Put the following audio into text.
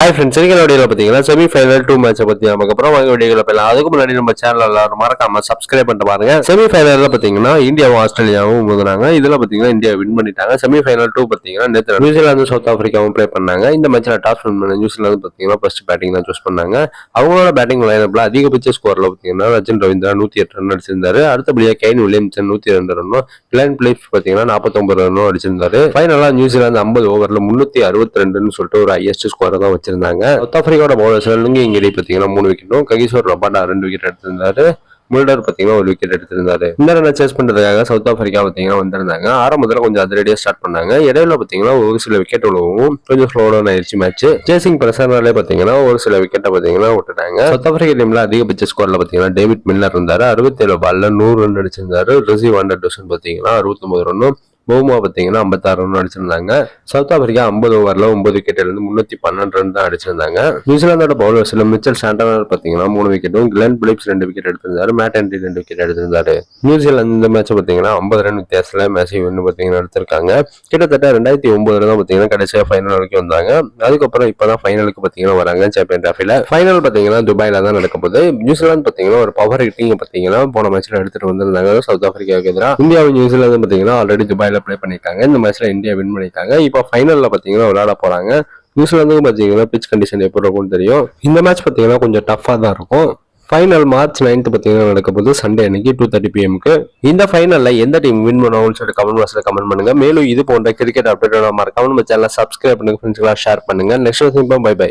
Hi friends, இன்னைக்கு வீடியோவில் பார்த்தீங்கன்னா செமிஃபைனல் 2 மேட்சை பற்றி நமக்கு அப்புறம் வாங்க வீடியோவில் போயிடலாம். அதுக்கு முன்னாடி நம்ம சேனல் எல்லாரும் மறக்காம சப்ஸ்கிரைப் பண்ணிட்டு பாருங்க. செமிஃபைனலில் பார்த்தீங்கன்னா இந்தியாவும் ஆஸ்திரேலியாவும் மோதினாங்க. இதில் பார்த்தீங்கன்னா இந்தியா வின் பண்ணிட்டாங்க. செமிஃபைனல் 2 பார்த்தீங்கன்னா நேற்று நியூசிலாந்து சவுத் ஆப்பிரிக்காவும் ப்ளே பண்ணாங்க. இந்த மேட்சில் டாஸ் வின் பண்ண நியூசிலாந்து பார்த்தீங்கன்னா ஃபர்ஸ்ட் பேட்டிங் தான் சூஸ் பண்ணாங்க. அவங்களோட பேட்டிங் லைனப்ல அதிகபட்ச ஸ்கோரில் பார்த்தீங்கன்னா ரஜன் ரவீந்திரா 108 ரன் அடிச்சிருந்தாரு. அடுத்தபடியாக கெயின் வில்லியம்சன் 102 ரன்னும், கிளென் பிலிப்ஸ் பார்த்தீங்கன்னா 49 ரன்னும் அடிச்சிருந்தாரு. ஃபைனலாக நியூசிலாந்து 50 ஓவரில் 362 சொல்லிட்டு ஒரு ஹையஸ்ட் ஸ்கோரை தான் வச்சிருந்தாங்க. சவுத் ஆப்பிரிக்காவோட பவுலர்ஸ் இங்கிலி பார்த்தீங்கன்னா 3 விக்கெட்டும், ககிசோர் ரபாடா 2 விக்கெட் எடுத்திருந்தாரு. முல்டர் பார்த்தீங்கன்னா 1 விக்கெட் எடுத்திருந்தாரு. இந்த ரன்னை சேஸ் பண்றதுக்காக சவுத் ஆப்பிரிக்கா பார்த்தீங்கன்னா வந்திருந்தாங்க. ஆரம்பத்தில் கொஞ்சம் அதிரடியாக ஸ்டார்ட் பண்ணாங்க. இடையில பார்த்தீங்கன்னா ஒரு சில விக்கெட் விழுவும் கொஞ்சம் ஸ்லோ டவுன் ஆயிடுச்சு மேட்ச். சேசிங் பிரஷர்னாலே பார்த்தீங்கன்னா ஒரு சில விக்கெட்டை பார்த்தீங்கன்னா விட்டுட்டாங்க. சவுத் ஆப்பிரிக்கா டீம்ல அதிகபட்ச ஸ்கோர்ல பார்த்தீங்கன்னா டேவிட் மில்லர் இருந்தாரு. 67 பால்ல 100 ரன் அடிச்சிருந்தாரு. ரிசி வாண்டர்டோசன் பார்த்தீங்கன்னா 69 ரன்னும், போமா பார்த்தீங்கன்னா 56 ரன் அடிச்சிருந்தாங்க. சவுத் ஆப்பிரிக்கா 50 ஓவரில் 9 விக்கெட் இருந்து 312 ரன் தான் அடிச்சிருந்தாங்க. நியூசிலாந்தோட பவுலர்ஸ்ல மிச்சல் சாண்டனர் பார்த்தீங்கன்னா 3 விக்கெட்டும், கிளென் பிலிப்ஸ் 2 விக்கெட் எடுத்திருந்தாரு. மேட் ஹென்ரி 2 விக்கெட் எடுத்திருந்தாரு. நியூசிலாந்து இந்த மேட்ச் பார்த்தீங்கன்னா 50 ரன் வித்தியாசத்துல மேட்சை வின்னு பார்த்தீங்கன்னா எடுத்திருக்காங்க. கிட்டத்தட்ட 2009 தான் பார்த்தீங்கன்னா கடைசியாக ஃபைனல் வரைக்கும் வந்தாங்க. அதுக்கப்புறம் இப்பதான் ஃபைனலுக்கு பார்த்தீங்கன்னா வராங்க சாம்பியன் டிராஃபில. ஃபைனல் பார்த்தீங்கன்னா துபாயில தான் நடக்க போகுது. நியூசிலாந்து பார்த்தீங்கன்னா ஒரு பவர் ஹிட்டிங் பார்த்தீங்கன்னா போன மேட்ச்ல எடுத்துட்டு வந்திருந்தாங்க சவுத் ஆப்பிரிக்காவுக்கு எதிராக. இந்தியாவும் நியூசிலாந்து பார்த்தீங்கன்னா ஆல்ரெடி துபாயில ப்ளே பண்ணிருக்காங்க. இந்த மேட்ச்ல இந்தியா வின் பண்ணிருக்காங்க. இப்போ ஃபைனல்ல பாத்தீங்கன்னா விளையாட போறாங்க. நியூசிலாந்துக்கு பாத்தீங்கன்னா பிச் கண்டிஷன் எப்படி இருக்கும்னு தெரியும். இந்த மேட்ச் பாத்தீங்கன்னா கொஞ்சம் டஃபா தான் இருக்கும். ஃபைனல் மார்ச் 9 பாத்தீங்கன்னா நடக்க போது சண்டே அன்னைக்கு 2:30 PM. இந்த ஃபைனல்ல எந்த டீம் வின் பண்ணுவோம்னு சொல்லிட்டு கமெண்ட் பாக்ஸ்ல கமெண்ட் பண்ணுங்க. மேலும் இது போன்ற கிரிக்கெட் அப்டேட் மறக்காம நம்ம சேனலை சப்ஸ்கிரைப் பண்ணுங்க, ஃப்ரெண்ட்ஸ்க்கு ஷேர் பண்ணுங்க. Next bye by.